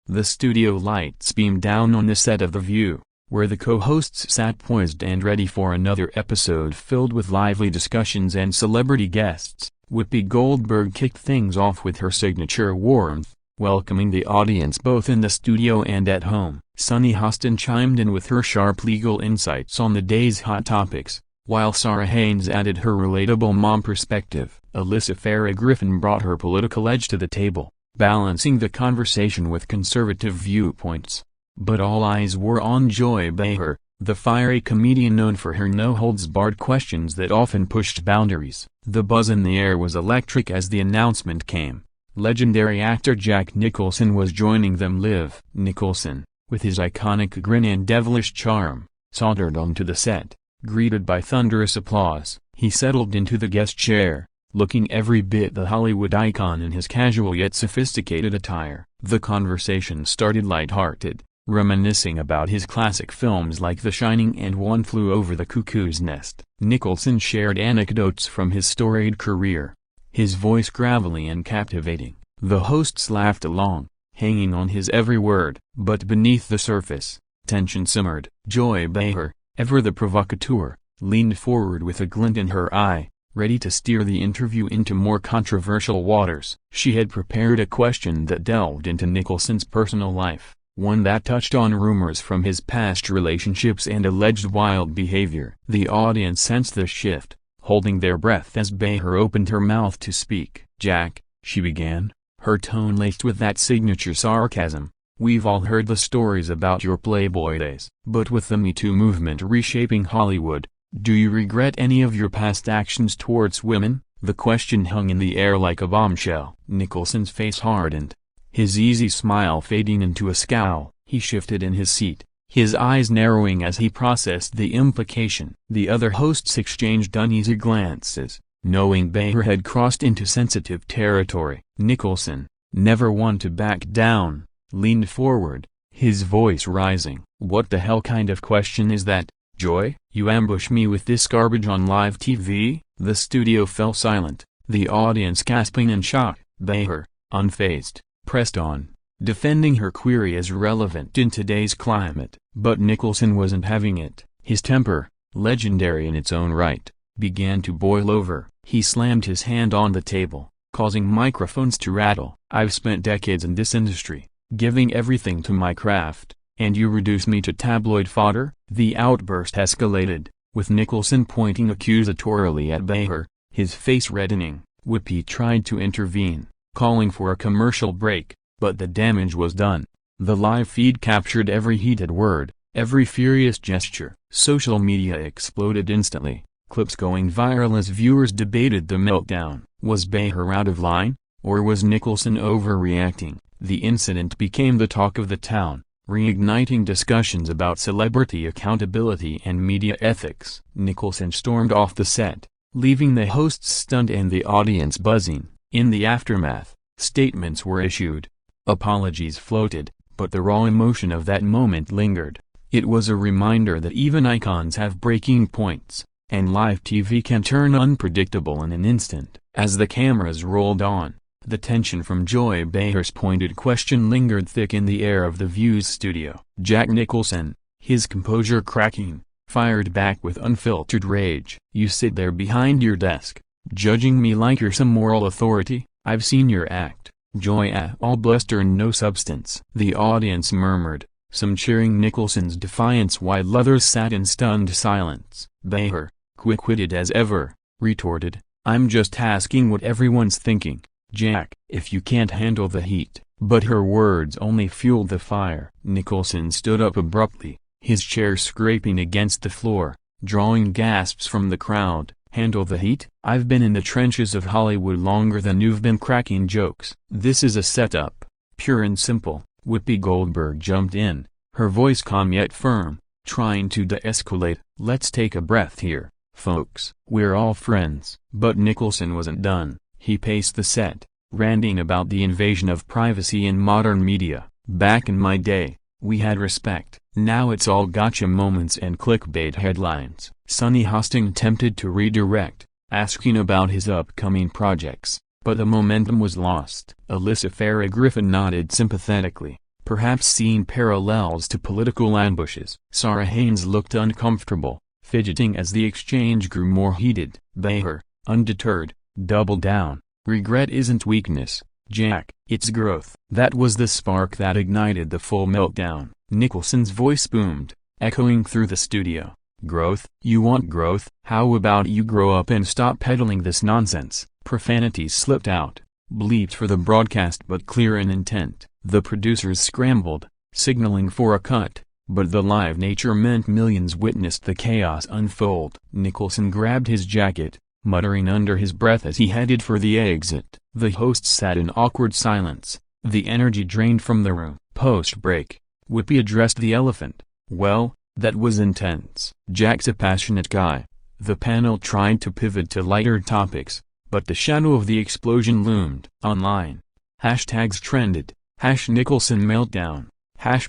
The studio lights beamed down on the set of The View, where the co-hosts sat poised and ready for another episode filled with lively discussions and celebrity guests. Whoopi Goldberg kicked things off with her signature warmth, welcoming the audience both in the studio and at home. Sunny Hostin chimed in with her sharp legal insights on the day's hot topics, while Sarah Haynes added her relatable mom perspective. Alyssa Farah Griffin brought her political edge to the table, balancing the conversation with conservative viewpoints. But all eyes were on Joy Behar, the fiery comedian known for her no-holds-barred questions that often pushed boundaries. The buzz in the air was electric as the announcement came. Legendary actor Jack Nicholson was joining them live. Nicholson, with his iconic grin and devilish charm, sauntered onto the set. Greeted by thunderous applause, he settled into the guest chair, looking every bit the Hollywood icon in his casual yet sophisticated attire. The conversation started light-hearted, reminiscing about his classic films like The Shining and One Flew Over the Cuckoo's Nest. Nicholson shared anecdotes from his storied career, his voice gravelly and captivating. The hosts laughed along, hanging on his every word. But beneath the surface, tension simmered. Joy Behar, ever the provocateur, leaned forward with a glint in her eye, ready to steer the interview into more controversial waters. She had prepared a question that delved into Nicholson's personal life, one that touched on rumors from his past relationships and alleged wild behavior. The audience sensed the shift, holding their breath as Behar opened her mouth to speak. "Jack," she began, her tone laced with that signature sarcasm, "we've all heard the stories about your Playboy days. But with the Me Too movement reshaping Hollywood, do you regret any of your past actions towards women?" The question hung in the air like a bombshell. Nicholson's face hardened, his easy smile fading into a scowl. He shifted in his seat, his eyes narrowing as he processed the implication. The other hosts exchanged uneasy glances, knowing Behar had crossed into sensitive territory. Nicholson, never one to back down, leaned forward, his voice rising. "What the hell kind of question is that, Joy? You ambush me with this garbage on live TV?" The studio fell silent, the audience gasping in shock. Behar, unfazed, pressed on, defending her query as relevant in today's climate. But Nicholson wasn't having it. His temper, legendary in its own right, began to boil over. He slammed his hand on the table, causing microphones to rattle. "I've spent decades in this industry, giving everything to my craft, and you reduce me to tabloid fodder?" The outburst escalated, with Nicholson pointing accusatorily at Behar, his face reddening. Whoopi tried to intervene, calling for a commercial break, but the damage was done. The live feed captured every heated word, every furious gesture. Social media exploded instantly, clips going viral as viewers debated the meltdown. Was Behar out of line, or was Nicholson overreacting? The incident became the talk of the town, reigniting discussions about celebrity accountability and media ethics. Nicholson stormed off the set, leaving the hosts stunned and the audience buzzing. In the aftermath, statements were issued, apologies floated, but the raw emotion of that moment lingered. It was a reminder that even icons have breaking points, and live TV can turn unpredictable in an instant. As the cameras rolled on, the tension from Joy Behar's pointed question lingered thick in the air of The View's studio. Jack Nicholson, his composure cracking, fired back with unfiltered rage. "You sit there behind your desk, judging me like you're some moral authority? I've seen your act, Joy, all bluster and no substance." The audience murmured, some cheering Nicholson's defiance while others sat in stunned silence. Behar, quick-witted as ever, retorted, "I'm just asking what everyone's thinking, Jack, if you can't handle the heat." But her words only fueled the fire. Nicholson stood up abruptly, his chair scraping against the floor, drawing gasps from the crowd. "Handle the heat? I've been in the trenches of Hollywood longer than you've been cracking jokes. This is a setup, pure and simple." Whoopi Goldberg jumped in, her voice calm yet firm, trying to de-escalate. "Let's take a breath here, folks. We're all friends." But Nicholson wasn't done. He paced the set, ranting about the invasion of privacy in modern media. "Back in my day, we had respect. Now it's all gotcha moments and clickbait headlines." Sunny Hostin attempted to redirect, asking about his upcoming projects, but the momentum was lost. Alyssa Farah Griffin nodded sympathetically, perhaps seeing parallels to political ambushes. Sarah Haynes looked uncomfortable, fidgeting as the exchange grew more heated. Behar, undeterred, doubled down. Regret isn't weakness, Jack, it's growth. That was the spark that ignited the full meltdown. Nicholson's voice boomed, echoing through the studio. Growth? You want growth? How about you grow up and stop peddling this nonsense? Profanities slipped out, bleeped for the broadcast but clear in intent. The producers scrambled, signaling for a cut, but the live nature meant millions witnessed the chaos unfold. Nicholson grabbed his jacket, muttering under his breath as he headed for the exit. The hosts sat in awkward silence, the energy drained from the room. Post-break, Whoopi addressed the elephant. Well, that was intense. Jack's a passionate guy. The panel tried to pivot to lighter topics, but the shadow of the explosion loomed. Online, hashtags trended, #Nicholson meltdown,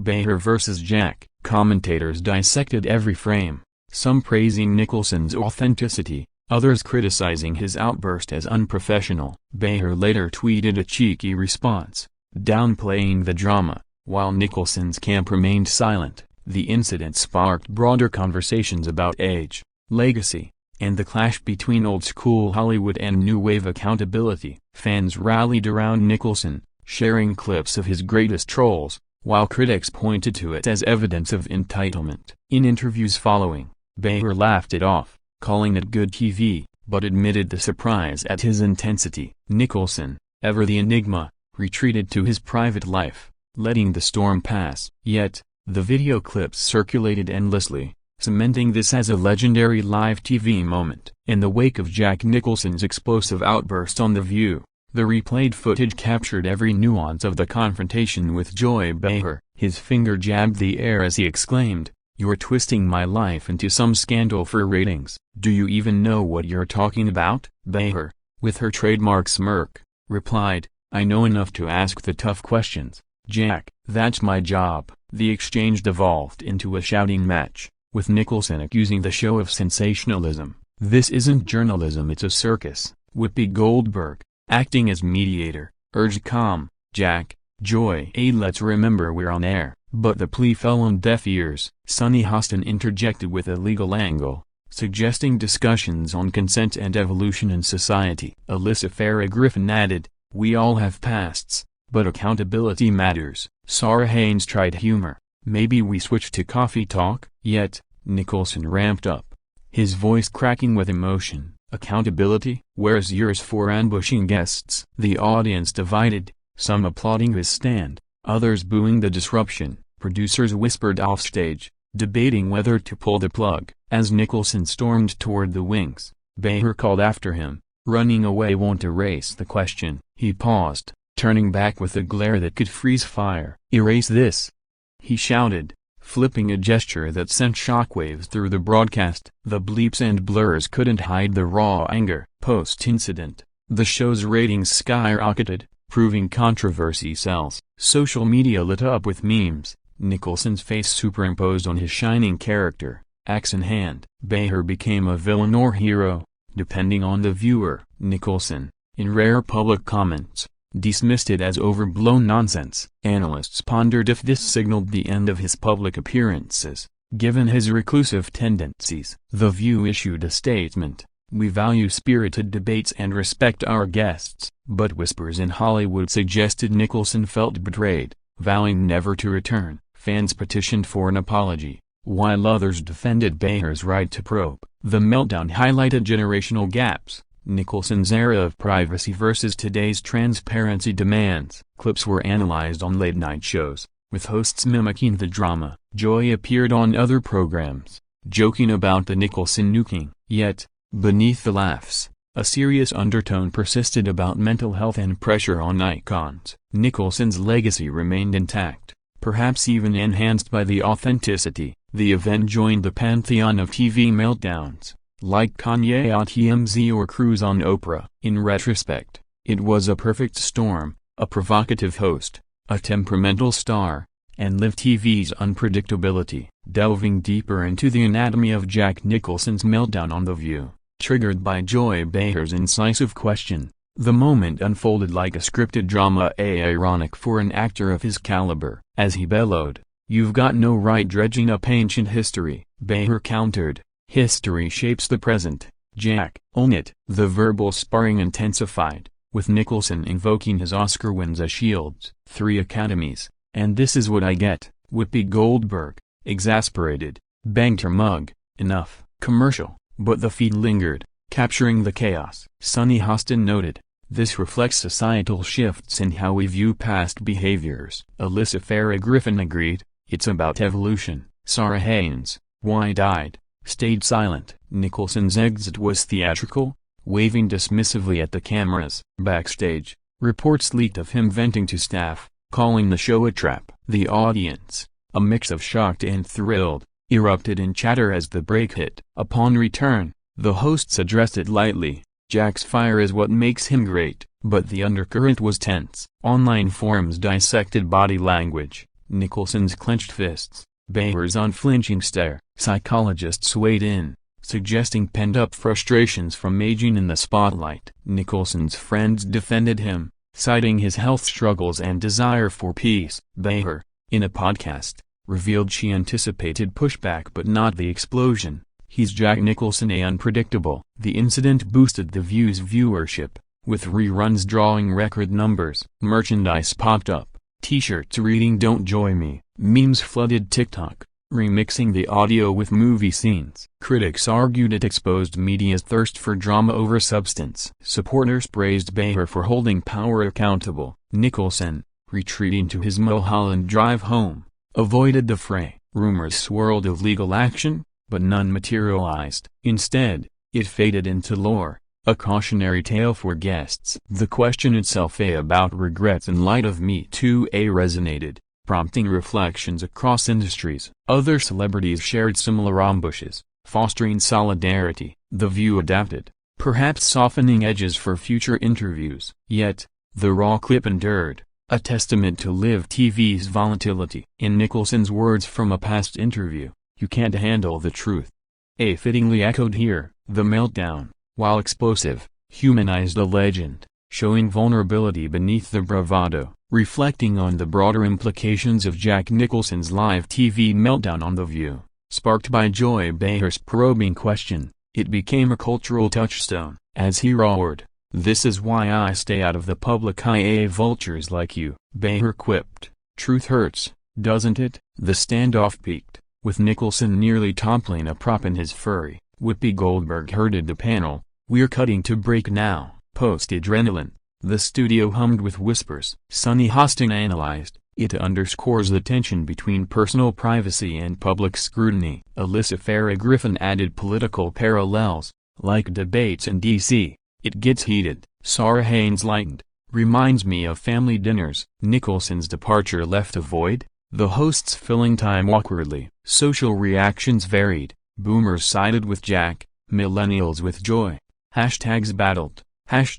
#Behar versus Jack. Commentators dissected every frame, some praising Nicholson's authenticity, others criticizing his outburst as unprofessional. Behar later tweeted a cheeky response, downplaying the drama, while Nicholson's camp remained silent. The incident sparked broader conversations about age, legacy, and the clash between old-school Hollywood and new-wave accountability. Fans rallied around Nicholson, sharing clips of his greatest trolls, while critics pointed to it as evidence of entitlement. In interviews following, Behar laughed it off, calling it good TV, but admitted the surprise at his intensity. Nicholson, ever the enigma, retreated to his private life, letting the storm pass. Yet, the video clips circulated endlessly, cementing this as a legendary live TV moment. In the wake of Jack Nicholson's explosive outburst on The View, the replayed footage captured every nuance of the confrontation with Joy Behar. His finger jabbed the air as he exclaimed, "You're twisting my life into some scandal for ratings. Do you even know what you're talking about?" Behar, with her trademark smirk, replied, "I know enough to ask the tough questions, Jack. That's my job." The exchange devolved into a shouting match, with Nicholson accusing the show of sensationalism. "This isn't journalism, it's a circus." Whoopi Goldberg, acting as mediator, urged calm. "Jack, Joy, let's remember we're on air." But the plea fell on deaf ears. Sunny Hostin interjected with a legal angle, suggesting discussions on consent and evolution in society. Alyssa Farah Griffin added, "We all have pasts, but accountability matters." Sarah Haynes tried humor, "Maybe we switch to coffee talk?" Yet, Nicholson ramped up, his voice cracking with emotion. "Accountability? Where's yours for ambushing guests?" The audience divided, some applauding his stand, others booing the disruption. Producers whispered offstage, debating whether to pull the plug. As Nicholson stormed toward the wings, Behar called after him, "Running away won't erase the question." He paused, turning back with a glare that could freeze fire. "Erase this!" he shouted, flipping a gesture that sent shockwaves through the broadcast. The bleeps and blurs couldn't hide the raw anger. Post-incident, the show's ratings skyrocketed, proving controversy sells. Social media lit up with memes, Nicholson's face superimposed on his shining character, axe in hand. Behar became a villain or hero, depending on the viewer. Nicholson, in rare public comments, dismissed it as overblown nonsense. Analysts pondered if this signaled the end of his public appearances, given his reclusive tendencies. The View issued a statement, "We value spirited debates and respect our guests," but whispers in Hollywood suggested Nicholson felt betrayed, vowing never to return. Fans petitioned for an apology, while others defended Behar's right to probe. The meltdown highlighted generational gaps, Nicholson's era of privacy versus today's transparency demands. Clips were analyzed on late-night shows, with hosts mimicking the drama. Joy appeared on other programs, joking about the Nicholson nuking. Yet, beneath the laughs, a serious undertone persisted about mental health and pressure on icons. Nicholson's legacy remained intact, perhaps even enhanced by the authenticity. The event joined the pantheon of TV meltdowns, like Kanye on TMZ or Cruise on Oprah. In retrospect, it was a perfect storm, a provocative host, a temperamental star, and live TV's unpredictability. Delving deeper into the anatomy of Jack Nicholson's meltdown on The View, triggered by Joy Behar's incisive question, The moment unfolded like a scripted drama, ironic for an actor of his caliber. As he bellowed, "You've got no right dredging up ancient history," Behar countered, "History shapes the present, Jack. Own it." The verbal sparring intensified, with Nicholson invoking his Oscar wins as shields. 3 Academies, and this is what I get. Whoopi Goldberg, exasperated, banged her mug. "Enough." Commercial, but the feed lingered, capturing the chaos. Sunny Hostin noted, "This reflects societal shifts in how we view past behaviors." Alyssa Farah Griffin agreed, "It's about evolution." Sarah Haynes, wide-eyed, stayed silent. Nicholson's exit was theatrical, waving dismissively at the cameras. Backstage, reports leaked of him venting to staff, calling the show a trap. The audience, a mix of shocked and thrilled, erupted in chatter as the break hit. Upon return, the hosts addressed it lightly. Jack's fire is what makes him great, but the undercurrent was tense. Online forums dissected body language, Nicholson's clenched fists, Behar's unflinching stare. Psychologists weighed in, suggesting pent-up frustrations from aging in the spotlight. Nicholson's friends defended him, citing his health struggles and desire for peace. Behar, in a podcast, revealed she anticipated pushback but not the explosion. "He's Jack Nicholson, unpredictable." The incident boosted The View's viewership, with reruns drawing record numbers. Merchandise popped up, t-shirts reading "Don't Joy Me," memes flooded TikTok, remixing the audio with movie scenes. Critics argued it exposed media's thirst for drama over substance. Supporters praised Behar for holding power accountable. Nicholson, retreating to his Mulholland Drive home, avoided the fray. Rumors swirled of legal action, but none materialized. Instead, it faded into lore, a cautionary tale for guests. The question itself about regrets in light of Me Too resonated, prompting reflections across industries. Other celebrities shared similar ambushes, fostering solidarity. The View adapted, perhaps softening edges for future interviews. Yet, the raw clip endured, a testament to live TV's volatility. In Nicholson's words from a past interview, "You can't handle the truth." Fittingly echoed here. The Meltdown, while explosive, humanized a legend, showing vulnerability beneath the bravado. Reflecting on the broader implications of Jack Nicholson's live TV meltdown on The View, sparked by Joy Behar's probing question, it became a cultural touchstone. As he roared, "This is why I stay out of the public eye, vultures like you." Behar quipped, "Truth hurts, doesn't it?" The standoff peaked, with Nicholson nearly toppling a prop in his fury. Whoopi Goldberg herded the panel, "We're cutting to break now." Post-adrenaline, the studio hummed with whispers. Sunny Hostin analyzed, "It underscores the tension between personal privacy and public scrutiny." Alyssa Farah Griffin added political parallels, like debates in D.C. "It gets heated." Sarah Haynes lightened, "Reminds me of family dinners." Nicholson's departure left a void, the hosts filling time awkwardly. Social reactions varied. Boomers sided with Jack, millennials with Joy. Hashtags battled.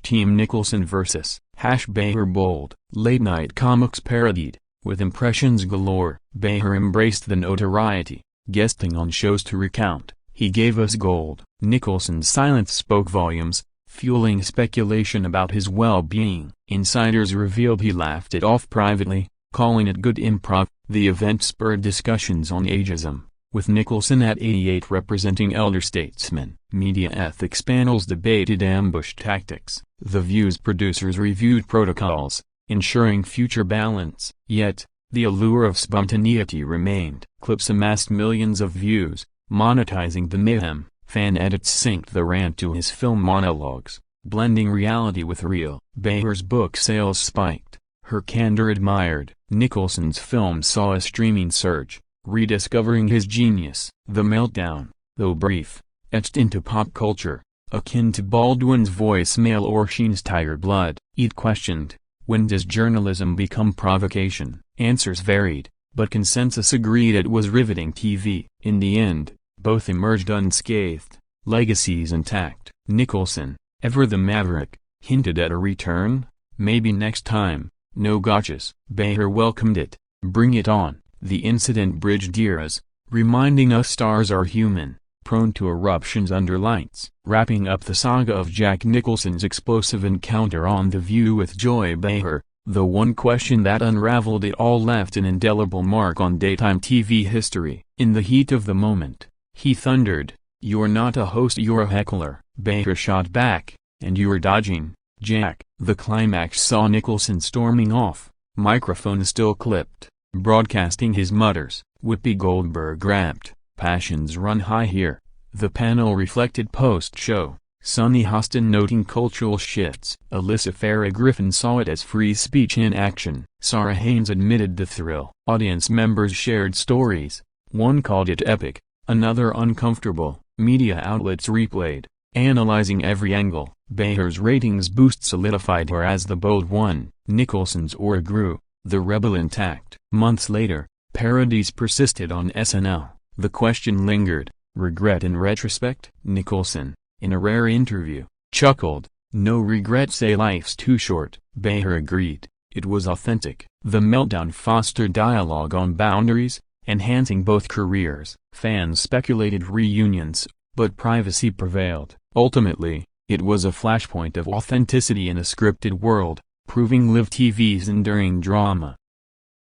#Team Nicholson vs. #Behar bold. Late-night comics parodied, with impressions galore. Behar embraced the notoriety, guesting on shows to recount, "He gave us gold." Nicholson's silence spoke volumes, fueling speculation about his well-being. Insiders revealed he laughed it off privately, calling it good improv. The event spurred discussions on ageism, with Nicholson at 88 representing elder statesmen. Media ethics panels debated ambush tactics. The View's producers reviewed protocols, ensuring future balance. Yet, the allure of spontaneity remained. Clips amassed millions of views, monetizing the mayhem. Fan edits synced the rant to his film monologues, blending reality with real. Behar's book sales spiked, her candor admired. Nicholson's film saw a streaming surge, rediscovering his genius. The Meltdown, though brief, etched into pop culture, akin to Baldwin's voicemail or Sheen's Tiger Blood. It questioned, when does journalism become provocation? Answers varied, but consensus agreed it was riveting TV. In the end, both emerged unscathed, legacies intact. Nicholson, ever the maverick, hinted at a return, maybe next time. No gotchas. Behar welcomed it. Bring it on. The incident bridged eras, reminding us stars are human, prone to eruptions under lights. Wrapping up the saga of Jack Nicholson's explosive encounter on The View with Joy Behar, the one question that unraveled it all left an indelible mark on daytime TV history. In the heat of the moment, he thundered, "You're not a host, you're a heckler." Behar shot back, "And you're dodging, Jack." The climax saw Nicholson storming off, microphone still clipped, broadcasting his mutters. Whoopi Goldberg rapped, "Passions run high here." The panel reflected post-show, Sunny Hostin noting cultural shifts. Alyssa Farah Griffin saw it as free speech in action. Sarah Haynes admitted the thrill. Audience members shared stories. One called it epic, another uncomfortable. Media outlets replayed, analyzing every angle. Behar's ratings boost solidified her as the bold one. Nicholson's aura grew, the rebel intact. Months later, parodies persisted on SNL. The question lingered, regret in retrospect? Nicholson, in a rare interview, chuckled, "No regrets, say life's too short." Behar agreed, it was authentic. The Meltdown fostered dialogue on boundaries, enhancing both careers. Fans speculated reunions, but privacy prevailed. Ultimately, it was a flashpoint of authenticity in a scripted world, proving live TV's enduring drama.